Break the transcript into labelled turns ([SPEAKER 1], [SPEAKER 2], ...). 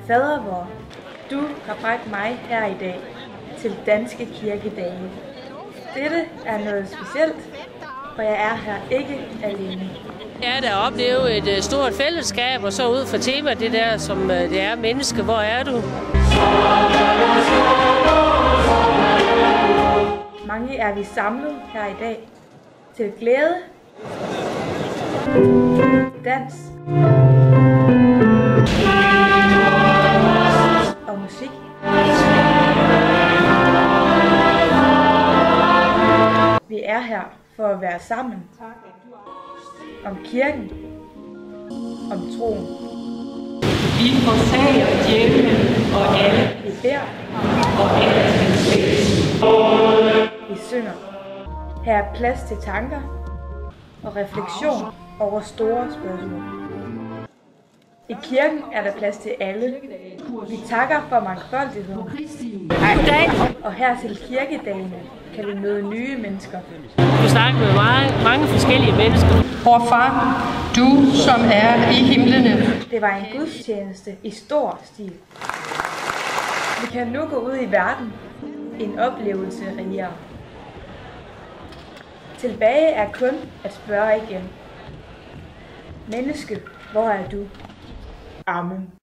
[SPEAKER 1] Fader vor, du har bragt mig her i dag til danske kirkedage. Dette er noget specielt, for jeg er her ikke alene.
[SPEAKER 2] Ja, der har oplevet et stort fællesskab, og så ud for tema det der, som det er menneske. Hvor er du?
[SPEAKER 1] Mange er vi samlet her i dag til glæde, dans og musik. Vi er her for at være sammen om kirken, om troen.
[SPEAKER 3] Vi forsager djævlen og alle.
[SPEAKER 1] Vi beder
[SPEAKER 3] og alle hans væsen.
[SPEAKER 1] Vi synger. Her er plads til tanker og refleksion over store spørgsmål. I kirken er der plads til alle. Vi takker for mangfoldigheden. Og her til kirkedagene kan vi møde nye mennesker.
[SPEAKER 2] Vi snakker med mange forskellige mennesker.
[SPEAKER 4] Vor far, du som er i himlene.
[SPEAKER 1] Det var en gudstjeneste i stor stil. Vi kan nu gå ud i verden. En oplevelse rigere. Tilbage er kun at spørge igen. Menneske, hvor er du? Amen.